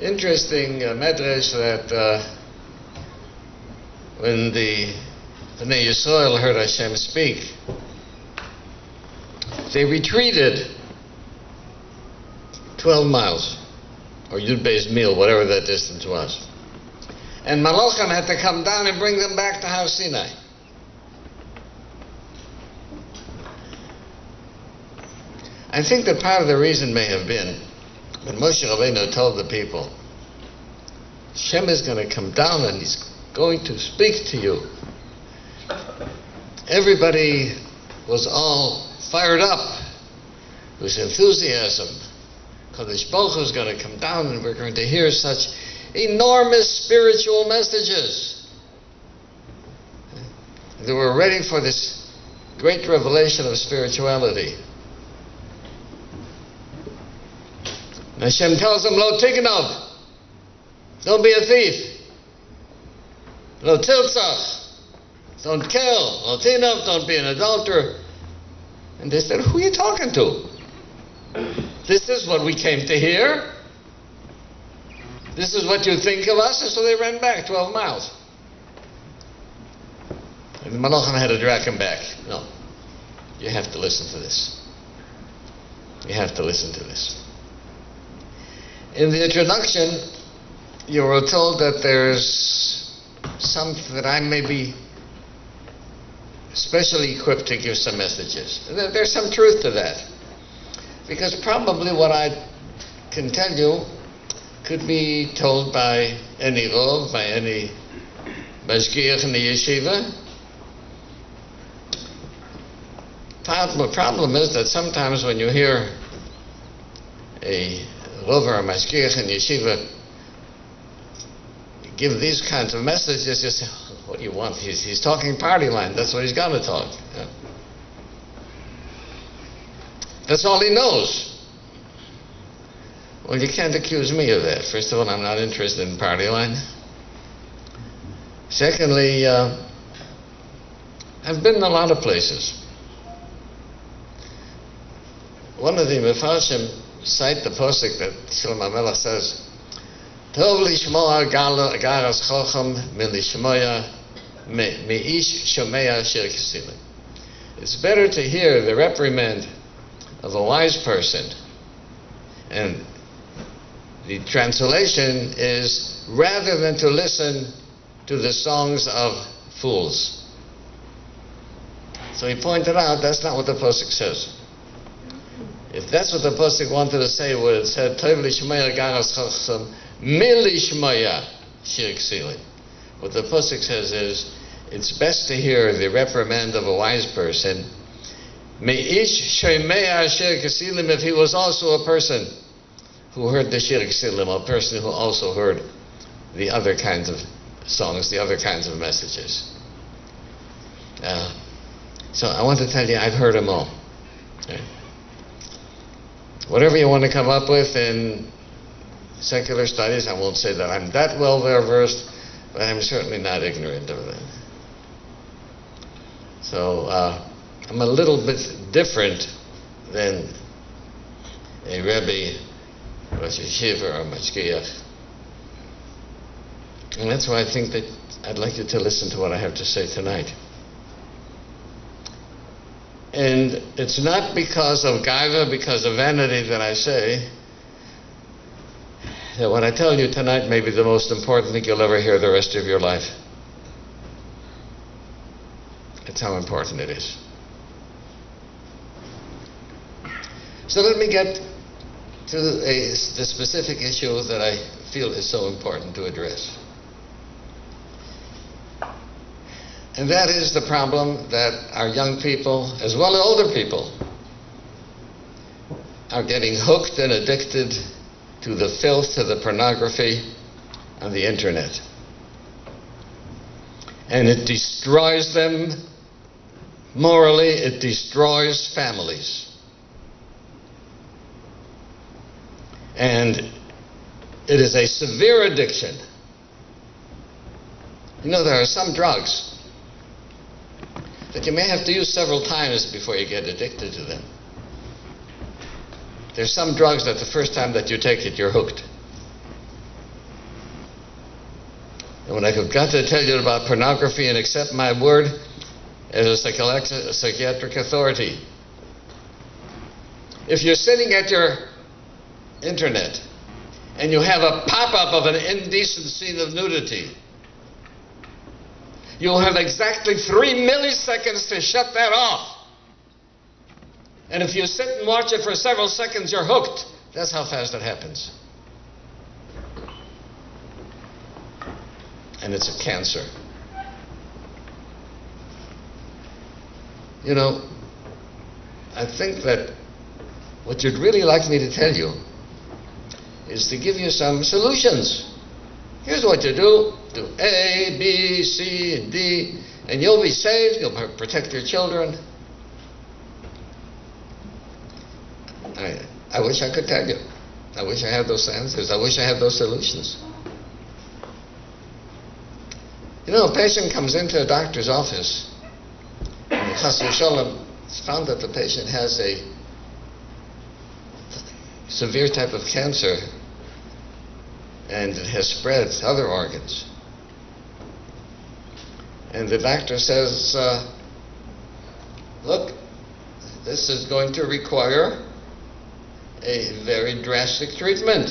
interesting medrash that when the Bnei Yisrael heard Hashem speak, they retreated 12 miles, or Yud-Beis Mil, whatever that distance was. And Malachim had to come down and bring them back to Har Sinai. I think that part of the reason may have been when Moshe Rabbeinu told the people, Hashem is going to come down and he's going to speak to you. Everybody was all fired up. It was enthusiasm. Kadosh Baruch Hu is going to come down and we're going to hear such enormous spiritual messages. They were ready for this great revelation of spirituality. And Hashem tells them, Lo tignov, don't be a thief. Lo tirtzach, don't kill. Lo tinov, don't be an adulterer. And they said, who are you talking to? This is what we came to hear. This is what you think of us. And so they ran back 12 miles. And the Malachim had to drag him back. No, you have to listen to this. You have to listen to this. In the introduction, you were told that there's something that I may be specially equipped to give some messages. There's some truth to that. Because probably what I can tell you could be told by any Rov, by any Mashgiach in the yeshiva. The problem is that sometimes when you hear a Rov or a Mashgiach in yeshiva give these kinds of messages, you say, what do you want? He's talking party line. That's what he's got to talk. Yeah. That's all he knows. Well, you can't accuse me of that. First of all, I'm not interested in party line. Secondly, I've been in a lot of places. One of the Mefarshim cite the posik that Shlomo HaMelech says, Tov lishmoa garas chochem milishmoya meish shomea shir kesilim. It's better to hear the reprimand of a wise person. And the translation is, rather than to listen to the songs of fools. So he pointed out that's not what the posuk says. If that's what the pasuk wanted to say, where it said Tov lishmoya garas chacham milishmoya shir kesilim, what the pasuk says is it's best to hear the reprimand of a wise person, meish shomea shir kesilim, if he was also a person who heard the shir kesilim, a person who also heard the other kinds of songs, the other kinds of messages. So I want to tell you, I've heard them all. Okay? Whatever you want to come up with in secular studies, I won't say that I'm that well versed, but I'm certainly not ignorant of them. So I'm a little bit different than a Rabbi, Rosh Yeshiva, or Mashgiach. And that's why I think that I'd like you to listen to what I have to say tonight. And it's not because of gaiva, because of vanity that I say that what I tell you tonight may be the most important thing you'll ever hear the rest of your life. That's how important it is. So let me get to the specific issue that I feel is so important to address. And that is the problem that our young people, as well as older people, are getting hooked and addicted to the filth, to the pornography on the internet. And it destroys them morally, it destroys families. And it is a severe addiction. You know, there are some drugs that you may have to use several times before you get addicted to them. There's some drugs that the first time that you take it, you're hooked. And when I've got to tell you about pornography and accept my word as a psychiatric authority. If you're sitting at your internet and you have a pop-up of an indecent scene of nudity, you'll have exactly 3 milliseconds to shut that off. And if you sit and watch it for several seconds, you're hooked. That's how fast it happens. And it's a cancer. You know, I think that what you'd really like me to tell you is to give you some solutions. Here's what you do. Do A, B, C, and D, and you'll be saved. You'll protect your children. I wish I could tell you. I wish I had those answers. I wish I had those solutions. You know, a patient comes into a doctor's office, and Chas v'Shalom, it's found that the patient has a severe type of cancer, and it has spread to other organs. And the doctor says, look, this is going to require a very drastic treatment.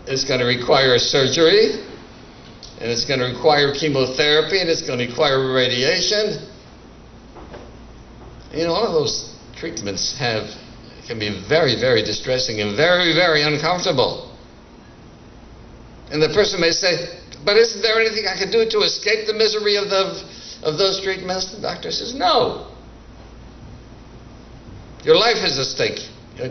It's going to require surgery, and it's going to require chemotherapy, and it's going to require radiation. You know, all of those treatments can be very, very distressing and very, very uncomfortable. And the person may say, but isn't there anything I can do to escape the misery of those treatments? The doctor says, no. Your life is at stake.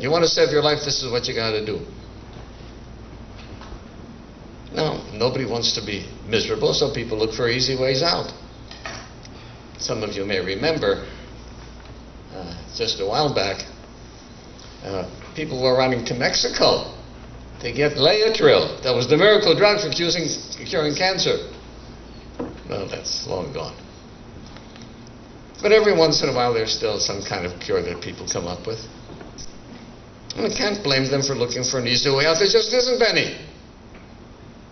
You want to save your life, this is what you got to do. No, nobody wants to be miserable, so people look for easy ways out. Some of you may remember, just a while back, people were running to Mexico to get Laetrile. That was the miracle drug for curing cancer. Well, that's long gone. But every once in a while there's still some kind of cure that people come up with. And I can't blame them for looking for an easy way out. There just isn't any.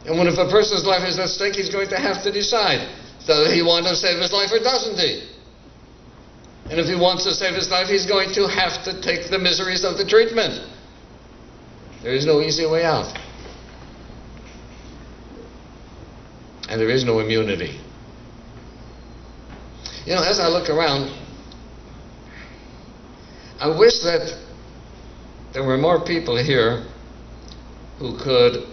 And when if a person's life is at stake, he's going to have to decide, does he want to save his life or doesn't he? And if he wants to save his life, he's going to have to take the miseries of the treatment. There is no easy way out. And there is no immunity. You know, as I look around, I wish that there were more people here who could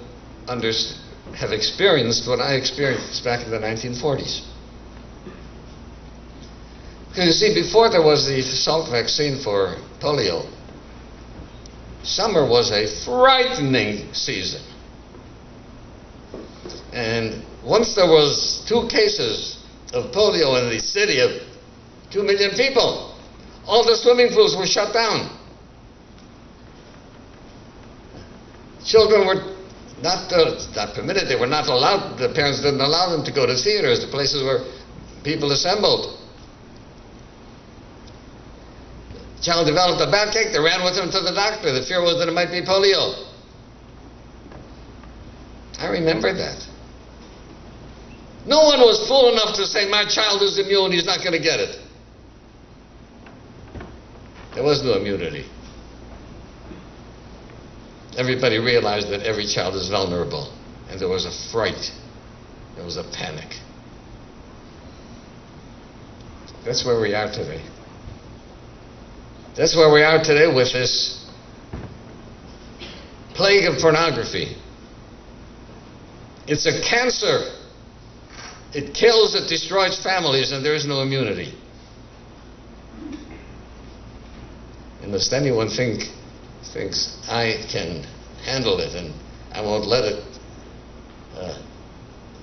have experienced what I experienced back in the 1940s. Because you see, before there was the Salk vaccine for polio, summer was a frightening season. And once there was 2 cases of polio in the city of 2 million people, all the swimming pools were shut down. Children were not permitted. They were not allowed. The parents didn't allow them to go to theaters, the places where people assembled. Child developed a backache, they ran with him to the doctor. The fear was that it might be polio. I remember that. No one was fool enough to say, my child is immune, he's not going to get it. There was no immunity. Everybody realized that every child is vulnerable, and there was a fright. There was a panic. That's where we are today. That's where we are today with this plague of pornography. It's a cancer. It kills, it destroys families, and there is no immunity. Unless anyone thinks I can handle it and I won't let it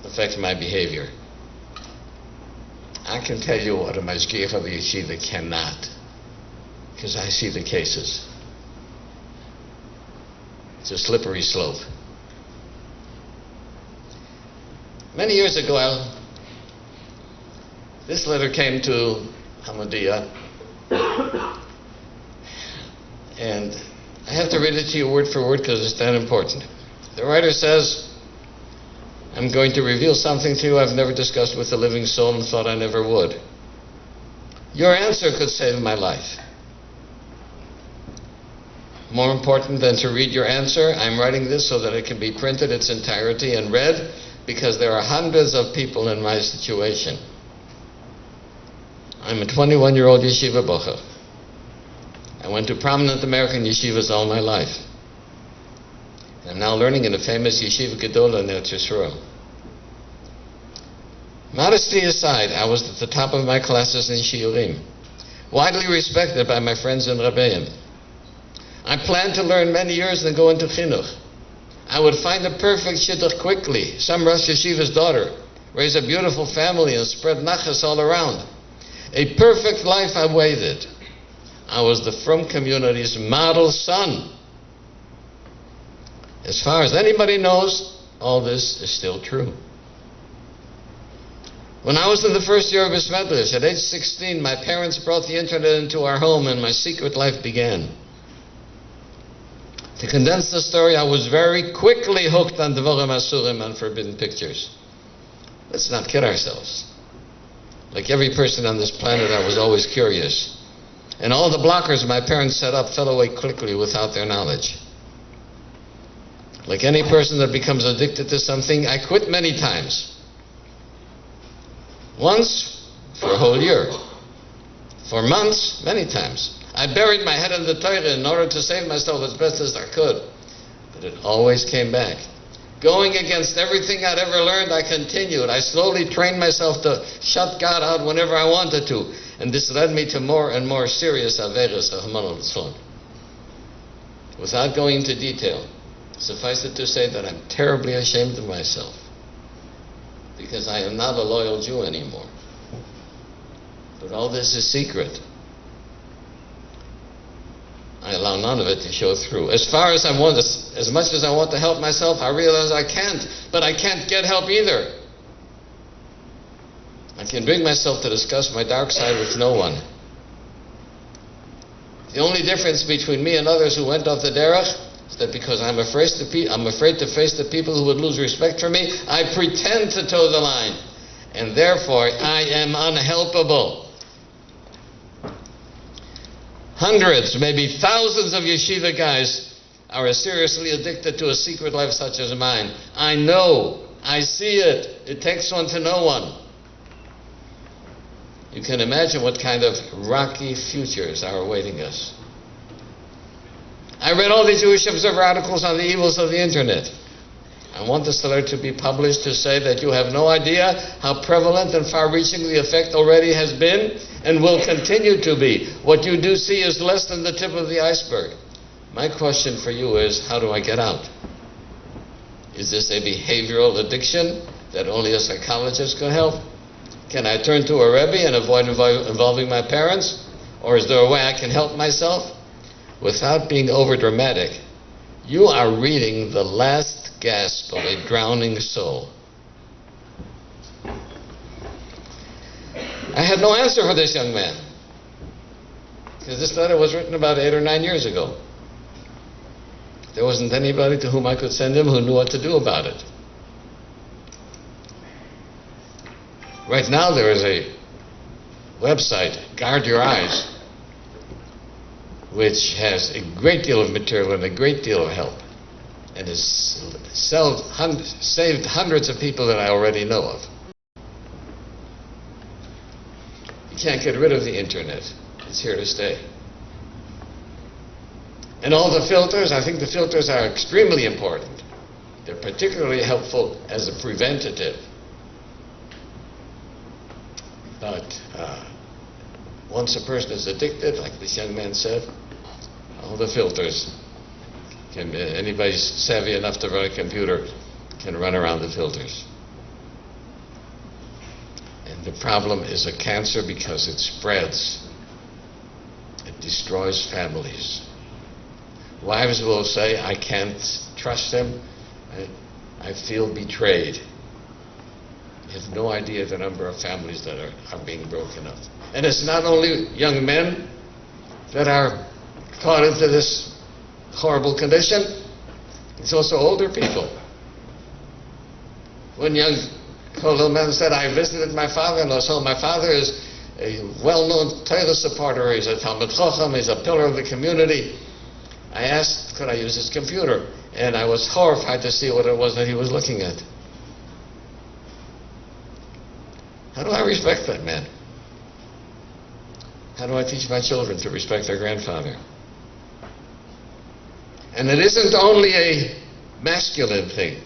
affect my behavior. I can tell you what a mashgiach of the yeshiva cannot, because I see the cases. It's a slippery slope. Many years ago, this letter came to Hamadiyah, and I have to read it to you word for word because it's that important. The writer says, I'm going to reveal something to you I've never discussed with a living soul and thought I never would. Your answer could save my life. More important than to read your answer, I'm writing this so that it can be printed its entirety and read, because there are hundreds of people in my situation. I'm a 21-year-old yeshiva bocher. I went to prominent American yeshivas all my life. I'm now learning in a famous yeshiva gedola in Eretz Yisrael. Modesty aside, I was at the top of my classes in shiurim, widely respected by my friends in Rabbeim. I planned to learn many years and go into chinuch. I would find a perfect shidduch quickly, some Rosh Yeshiva's daughter, raise a beautiful family and spread nachas all around. A perfect life I waited. I was the frum community's model son. As far as anybody knows, all this is still true. When I was in the first year of Bais Medrash, at age 16, my parents brought the internet into our home and my secret life began. To condense the story, I was very quickly hooked on Devorim Asurim and forbidden pictures. Let's not kid ourselves. Like every person on this planet, I was always curious. And all the blockers my parents set up fell away quickly without their knowledge. Like any person that becomes addicted to something, I quit many times. Once, for a whole year. For months, many times. I buried my head in the Torah in order to save myself as best as I could. But it always came back. Going against everything I'd ever learned, I continued. I slowly trained myself to shut God out whenever I wanted to. And this led me to more and more serious averos, rahman litzlan. Without going into detail, suffice it to say that I'm terribly ashamed of myself, because I am not a loyal Jew anymore. But all this is secret. I allow none of it to show through. As much as I want to help myself, I realize I can't. But I can't get help either. I can bring myself to discuss my dark side with no one. The only difference between me and others who went off the derech is that because I'm afraid to face the people who would lose respect for me, I pretend to toe the line. And therefore, I am unhelpable. Hundreds, maybe thousands of yeshiva guys are as seriously addicted to a secret life such as mine. I know. I see it. It takes one to know one. You can imagine what kind of rocky futures are awaiting us. I read all the Jewish Observer articles on the evils of the internet. I want this letter to be published to say that you have no idea how prevalent and far-reaching the effect already has been and will continue to be. What you do see is less than the tip of the iceberg. My question for you is, how do I get out? Is this a behavioral addiction that only a psychologist can help? Can I turn to a Rabbi and avoid involving my parents? Or is there a way I can help myself? Without being overdramatic, you are reading the last gasp of a drowning soul. I had no answer for this young man, because this letter was written about 8 or 9 years ago. There wasn't anybody to whom I could send him who knew what to do about it. Right now there is a website, Guard Your Eyes, which has a great deal of material and a great deal of help, and has saved hundreds of people that I already know of. You can't get rid of the internet. It's here to stay. And all the filters, I think the filters are extremely important. They're particularly helpful as a preventative. But once a person is addicted, like this young man said, all the filters can be, anybody savvy enough to run a computer can run around the filters. And the problem is a cancer because it spreads. It destroys families. Wives will say, I can't trust him. I feel betrayed. You have no idea the number of families that are being broken up. And it's not only young men that are caught into this horrible condition, it's also older people. One young little man said, I visited my father-in-law. So my father is a well-known Torah supporter. He's a Talmud Chacham. He's a pillar of the community. I asked, could I use his computer? And I was horrified to see what it was that he was looking at. How do I respect that man? How do I teach my children to respect their grandfather? And it isn't only a masculine thing.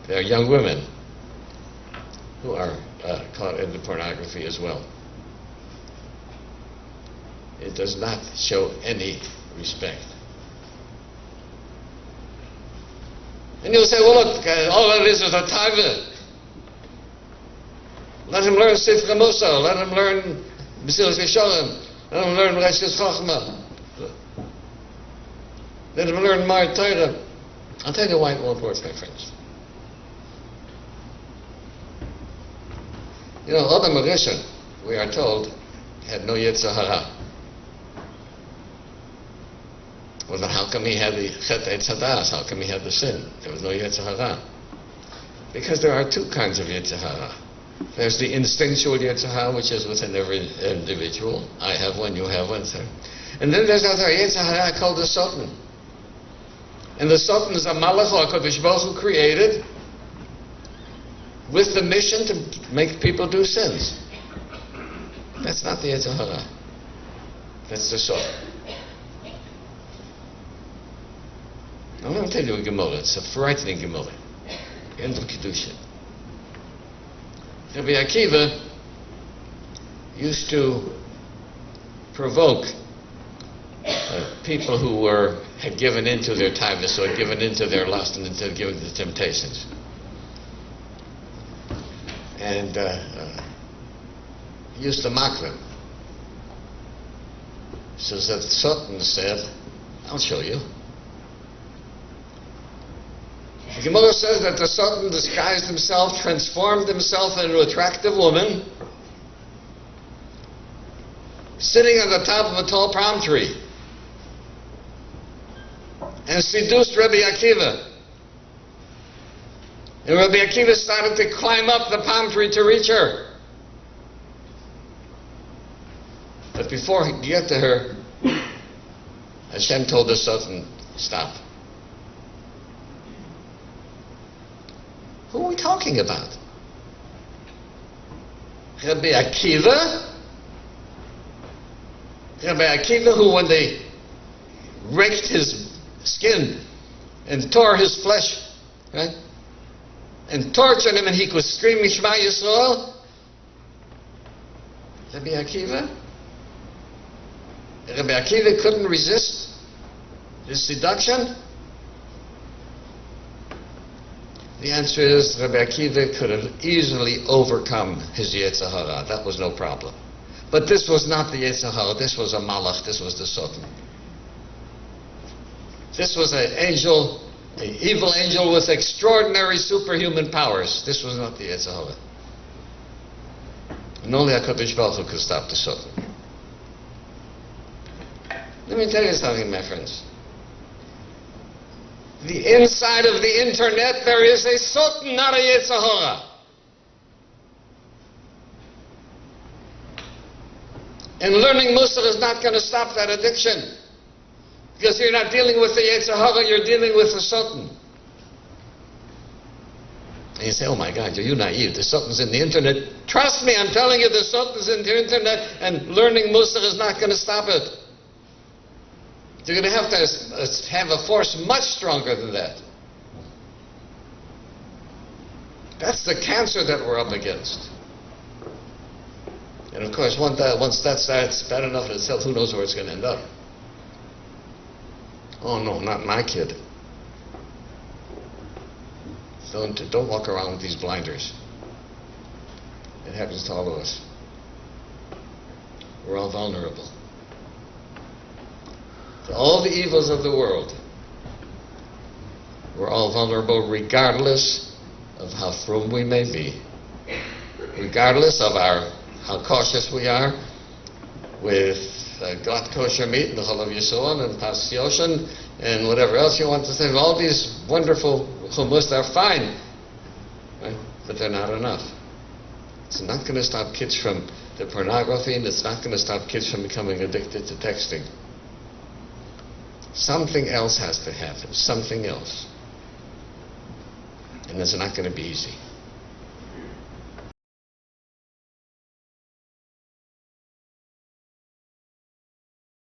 There are young women who are caught into pornography as well. It does not show any respect. And you'll say, well, look, all it is a taiva. Let him learn Sifra Musa. Let him learn Mesilas Yesharim. Let him learn Reshus Chochmah. Let him learn Mar Torah. I'll tell you why it won't work, my friends. You know, Adam Rishon, we are told, had no Yetzer Hara. Well, then how come he had the Chet Eitz Hadas? How come he had the sin? There was no Yetzer Hara. Because there are two kinds of Yetzer Hara. There's the instinctual Yetzer Hara, which is within every individual. I have one, you have one. And then there's another Yetzer Hara called the Satan. And the Satan is a Malach or HaKadosh Baruch Hu created with the mission to make people do sins. That's not the Yetzer Hara. That's the Satan. I'm going to tell you a Gemara. It's a frightening Gemara. End of Kedusha. Rabbi Akiva used to provoke people who had given into their tiredness, or had given into their lust, and had given to the temptations. And he used to mock them. So that Satan said, I'll show you. The Gemara says that the Satan disguised himself, transformed himself into an attractive woman, sitting on the top of a tall palm tree, and seduced Rabbi Akiva. And Rabbi Akiva started to climb up the palm tree to reach her. But before he could get to her, Hashem told the Satan, stop. Who are we talking about? Rabbi Akiva? Rabbi Akiva, who when they raked his skin and tore his flesh, right? And tortured him, and he was screaming Shema Yisrael? Rabbi Akiva? Rabbi Akiva couldn't resist his seduction? The answer is Rabbi Akiva could have easily overcome his Yetzer Hara. That was no problem. But this was not the Yetzer Hara. This was a Malach. This was the Satan. This was an angel, an evil angel with extraordinary superhuman powers. This was not the Yetzer Hara. And only HaKadosh Baruch Hu could stop the Satan. Let me tell you something, my friends. The inside of the internet, there is a Satan, not a Yetzer Hara. And learning Musar is not going to stop that addiction. Because you're not dealing with the Yetzer Hara, you're dealing with the Satan. And you say, oh my God, you're naive. The Satan's in the internet. Trust me, I'm telling you, the Satan's in the internet, and learning Musar is not going to stop it. You're going to have a force much stronger than that. That's the cancer that we're up against. And of course, once that starts bad enough in itself, who knows where it's going to end up? Oh no, not my kid. Don't walk around with these blinders. It happens to all of us. We're all vulnerable. To all the evils of the world, we're all vulnerable regardless of how frum we may be, regardless of how cautious we are with glatt kosher meat and the chalav yisrael and pas yoshen and whatever else you want to say. All these wonderful chumus are fine, right? But they're not enough. It's not going to stop kids from the pornography, and it's not going to stop kids from becoming addicted to texting. Something else has to happen, something else. And it's not going to be easy.